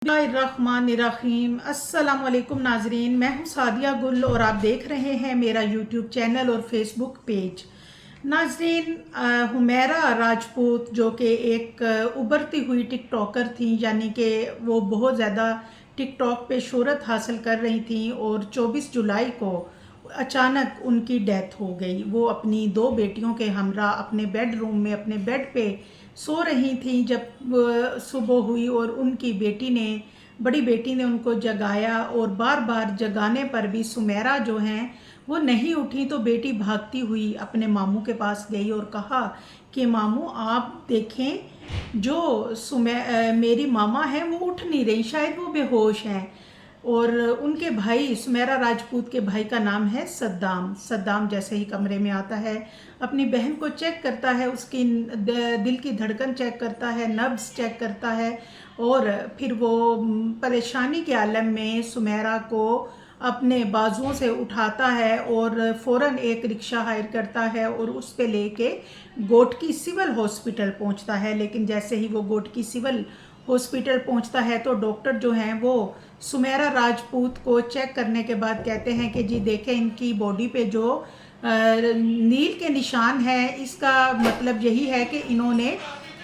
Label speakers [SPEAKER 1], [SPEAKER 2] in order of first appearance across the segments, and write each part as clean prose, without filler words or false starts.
[SPEAKER 1] बिस्मिल्लाहिर्रहमानिर्रहीम। अस्सलाम वालेकुम नाजरीन, मैं हूँ सादिया गुल और आप देख रहे हैं मेरा यूट्यूब चैनल और फेसबुक पेज। नाजरीन, हुमैरा राजपूत जो कि एक उभरती हुई टिकटॉकर थी, यानी कि वो बहुत ज़्यादा टिकटॉक पे शोहरत हासिल कर रही थी और 24 जुलाई को अचानक उनकी डेथ हो गई। वो अपनी दो बेटियों के हमरा अपने बेडरूम में अपने बेड पे सो रही थी जब सुबह हुई और उनकी बड़ी बेटी ने उनको जगाया और बार बार जगाने पर भी सुमेरा जो हैं वो नहीं उठी। तो बेटी भागती हुई अपने मामू के पास गई और कहा कि मामू आप देखें, जो मेरी मामा हैं वो उठ नहीं रही, शायद वो बेहोश हैं। और उनके भाई, सुमेरा राजपूत के भाई का नाम है सद्दाम। सद्दाम जैसे ही कमरे में आता है अपनी बहन को चेक करता है, उसकी दिल की धड़कन चेक करता है, नब्ज़ चेक करता है और फिर वो परेशानी के आलम में सुमेरा को अपने बाजुओं से उठाता है और फ़ौरन एक रिक्शा हायर करता है और उस पे लेके गोटकी सिविल हॉस्पिटल पहुंचता है। लेकिन जैसे ही वो गोटकी सिविल हॉस्पिटल पहुंचता है तो डॉक्टर जो हैं वो सुमेरा राजपूत को चेक करने के बाद कहते हैं कि जी देखें, इनकी बॉडी पे जो नील के निशान है, इसका मतलब यही है कि इन्होंने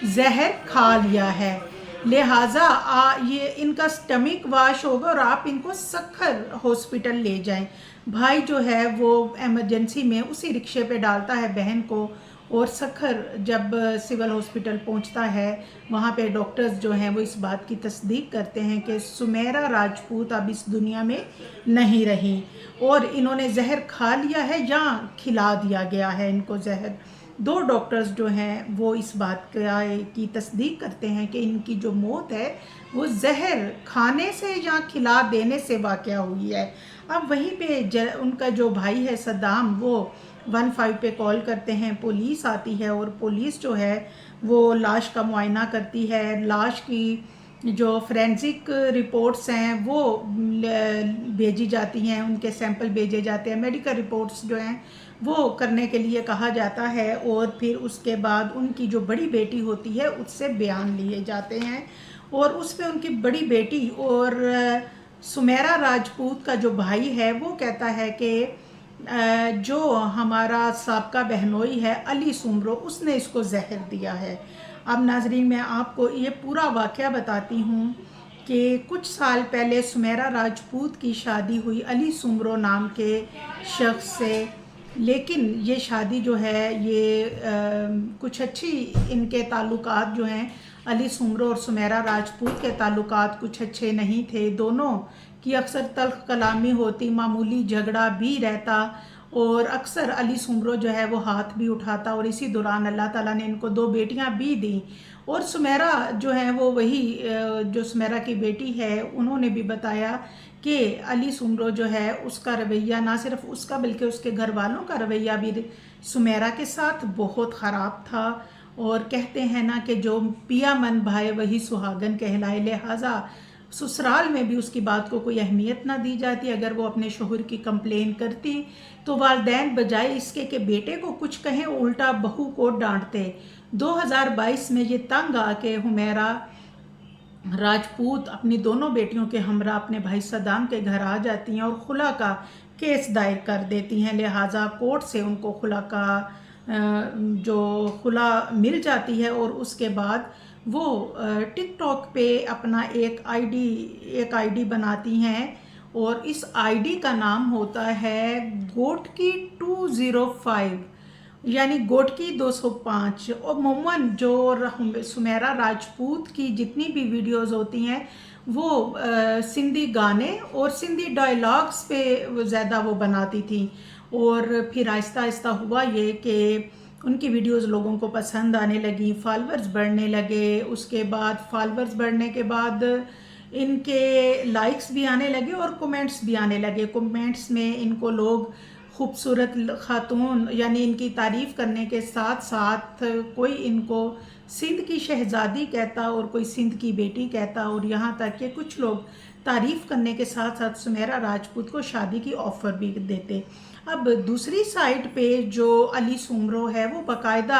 [SPEAKER 1] जहर खा लिया है, लिहाजा ये इनका स्टमक वाश होगा और आप इनको सखर हॉस्पिटल ले जाएं। भाई जो है वो एमरजेंसी में उसी रिक्शे पे डालता है बहन को और सखर जब सिविल हॉस्पिटल पहुंचता है वहाँ पे डॉक्टर्स जो हैं वो इस बात की तस्दीक करते हैं कि सुमेरा राजपूत अब इस दुनिया में नहीं रही और इन्होंने जहर खा लिया है या खिला दिया गया है इनको जहर। दो डॉक्टर्स जो हैं वो इस बात की तस्दीक करते हैं कि इनकी जो मौत है वो जहर खाने से या खिला देने से वाक़या हुई है। अब वहीं पे उनका जो भाई है सद्दाम, वो 15 पे कॉल करते हैं, पुलिस आती है और पुलिस जो है वो लाश का मुआयना करती है। लाश की जो फोरेंसिक रिपोर्ट्स हैं वो भेजी जाती हैं, उनके सैंपल भेजे जाते हैं, मेडिकल रिपोर्ट्स जो हैं वो करने के लिए कहा जाता है और फिर उसके बाद उनकी जो बड़ी बेटी होती है उससे बयान लिए जाते हैं और उस पर उनकी बड़ी बेटी और सुमेरा राजपूत का जो भाई है वो कहता है कि जो हमारा साबका बहनोई है अली सुमरो, उसने इसको जहर दिया है। अब नाजरीन, मैं आपको ये पूरा वाक़या बताती हूँ कि कुछ साल पहले सुमेरा राजपूत की शादी हुई अली सुमरो नाम के शख्स से, लेकिन ये शादी जो है ये कुछ अच्छी, इनके ताल्लुकात जो हैं अली सुमरो और सुमेरा राजपूत के ताल्लुकात कुछ अच्छे नहीं थे। दोनों की अक्सर तल्ख कलामी होती, मामूली झगड़ा भी रहता और अक्सर अली सुमरो जो है वो हाथ भी उठाता और इसी दौरान अल्लाह ताला ने इनको दो बेटियां भी दी। और सुमेरा जो है वो वही जो सुमेरा की बेटी है उन्होंने भी बताया कि अली सुमरो जो है उसका रवैया, ना सिर्फ उसका बल्कि उसके घर वालों का रवैया भी सुमेरा के साथ बहुत ख़राब था। और कहते हैं ना कि जो पिया मन भाए वही सुहागन कहलाए, लिहाजा ससुराल में भी उसकी बात को कोई अहमियत ना दी जाती। अगर वो अपने शोहर की कंप्लेन करती तो वालिदैन बजाय इसके कि बेटे को कुछ कहें उल्टा बहू को डांटते। 2022 में ये तंग आके हुमैरा राजपूत अपनी दोनों बेटियों के हमरा अपने भाई सद्दाम के घर आ जाती हैं और खुला का केस दायर कर देती हैं। लिहाजा कोर्ट से उनको खुला का जो खुला मिल जाती है और उसके बाद वो टिकटॉक पे अपना एक आईडी बनाती हैं और इस आईडी का नाम होता है गोटकी 205, यानी गोटकी 205। और अमूमन जो सुमेरा राजपूत की जितनी भी वीडियोस होती हैं वो सिंधी गाने और सिंधी डायलॉग्स पे ज़्यादा वो बनाती थी। और फिर आहिस्ता आहिस्ता हुआ ये कि उनकी वीडियोस लोगों को पसंद आने लगी, फॉलोअर्स बढ़ने लगे। उसके बाद फॉलोअर्स बढ़ने के बाद इनके लाइक्स भी आने लगे और कमेंट्स भी आने लगे। कमेंट्स में इनको लोग खूबसूरत खातून यानी इनकी तारीफ़ करने के साथ साथ कोई इनको सिंध की शहज़ादी कहता और कोई सिंध की बेटी कहता, और यहाँ तक कि कुछ लोग तारीफ़ करने के साथ साथ सुमेरा राजपूत को शादी की ऑफ़र भी देते। अब दूसरी साइड पे जो अली सुमरो है वो बाकायदा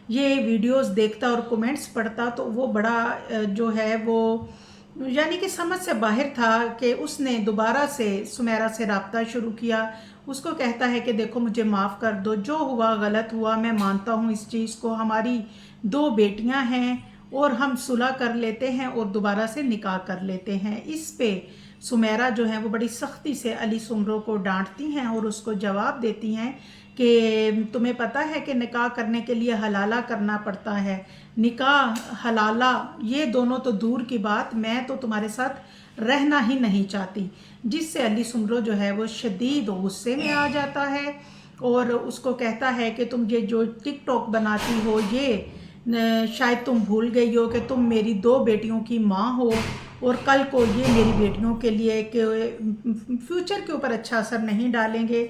[SPEAKER 1] ये वीडियोस देखता और कमेंट्स पढ़ता, तो वो बड़ा जो है वो यानी कि समझ से बाहर था कि उसने दोबारा से सुमेरा से रब्ता शुरू किया। उसको कहता है कि देखो मुझे माफ़ कर दो, जो हुआ गलत हुआ, मैं मानता हूँ इस चीज़ को, हमारी 2 बेटियां हैं और हम सुलह कर लेते हैं और दोबारा से निकाह कर लेते हैं। इस पे सुमेरा जो है वो बड़ी सख्ती से अली सुमरो को डांटती हैं और उसको जवाब देती हैं कि तुम्हें पता है कि निकाह करने के लिए हलाला करना पड़ता है, निकाह हलाला ये दोनों तो दूर की बात, मैं तो तुम्हारे साथ रहना ही नहीं चाहती। जिससे अली सुमरो जो है वो शदीद गुस्से में आ जाता है और उसको कहता है कि तुम ये जो टिकटॉक बनाती हो ये शायद तुम भूल गई हो कि तुम मेरी 2 बेटियों की माँ हो और कल को ये मेरी बेटियों के लिए कि फ्यूचर के ऊपर अच्छा असर नहीं डालेंगे।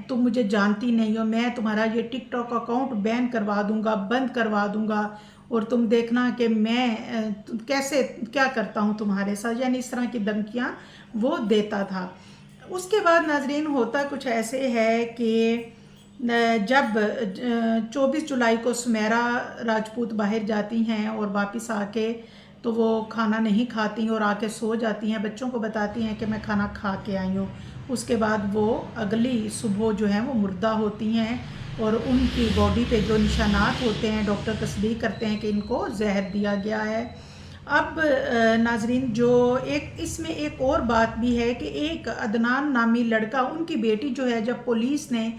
[SPEAKER 1] तुम मुझे जानती नहीं हो, मैं तुम्हारा ये टिकटॉक अकाउंट बैन करवा दूंगा, बंद करवा दूंगा और तुम देखना कि मैं कैसे क्या करता हूँ तुम्हारे साथ। यानी इस तरह की धमकियाँ वो देता था। उसके बाद नाजरीन होता कुछ ऐसे है कि जब 24 जुलाई को सुमेरा राजपूत बाहर जाती हैं और वापस आके तो वो खाना नहीं खाती और आके सो जाती हैं, बच्चों को बताती हैं कि मैं खाना खा के आई हूँ। उसके बाद वो अगली सुबह जो है वो मुर्दा होती हैं और उनकी बॉडी पे जो निशानात होते हैं डॉक्टर तस्दीक करते हैं कि इनको जहर दिया गया है। अब नाजरीन जो एक इसमें एक और बात भी है कि एक अदनान नामी लड़का, उनकी बेटी जो है, जब पुलिस ने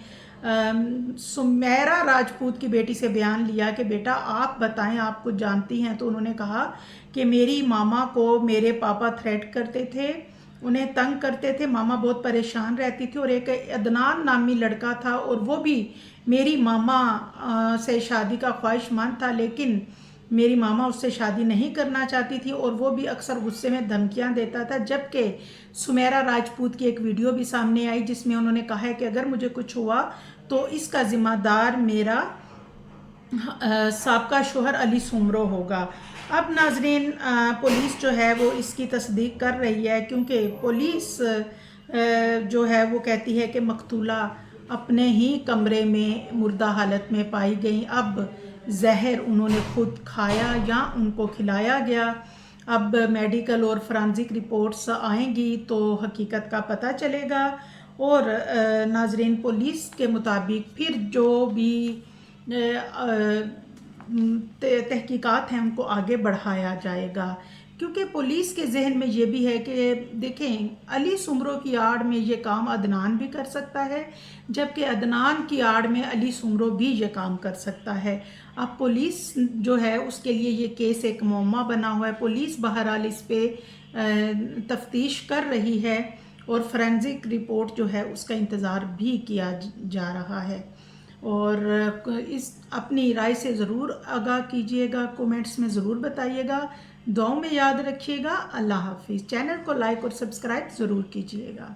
[SPEAKER 1] सुमेरा राजपूत की बेटी से बयान लिया कि बेटा आप बताएं आप कुछ जानती हैं, तो उन्होंने कहा कि मेरी मामा को मेरे पापा थ्रेट करते थे, उन्हें तंग करते थे, मामा बहुत परेशान रहती थी और एक अदनान नामी लड़का था और वो भी मेरी मामा से शादी का ख्वाहिशमंद था, लेकिन मेरी मामा उससे शादी नहीं करना चाहती थी और वो भी अक्सर गुस्से में धमकियां देता था। जबकि सुमेरा राजपूत की एक वीडियो भी सामने आई जिसमें उन्होंने कहा है कि अगर मुझे कुछ हुआ तो इसका ज़िम्मेदार मेरा साबका शोहर अली सुमरो होगा। अब नाजरीन पुलिस जो है वो इसकी तस्दीक कर रही है, क्योंकि पुलिस जो है वो कहती है कि मकतूला अपने ही कमरे में मुर्दा हालत में पाई गई। अब जहर उन्होंने खुद खाया या उनको खिलाया गया। अब मेडिकल और फॉरेंसिक रिपोर्ट्स आएंगी तो हकीकत का पता चलेगा और नाजरीन पुलिस के मुताबिक फिर जो भी तहकीकात हैं उनको आगे बढ़ाया जाएगा। क्योंकि पुलिस के जहन में ये भी है कि देखें अली सुमरो की आड़ में ये काम अदनान भी कर सकता है, जबकि अदनान की आड़ में अली सुमरो भी ये काम कर सकता है। अब पुलिस जो है उसके लिए ये केस एक मुअम्मा बना हुआ है। पुलिस बहरहाल इस पे तफ्तीश कर रही है और फोरेंसिक रिपोर्ट जो है उसका इंतज़ार भी किया जा रहा है। और इस अपनी राय से ज़रूर आगाह कीजिएगा, कमेंट्स में ज़रूर बताइएगा, दुआओं में याद रखिएगा। अल्लाह हाफिज़। चैनल को लाइक और सब्सक्राइब ज़रूर कीजिएगा।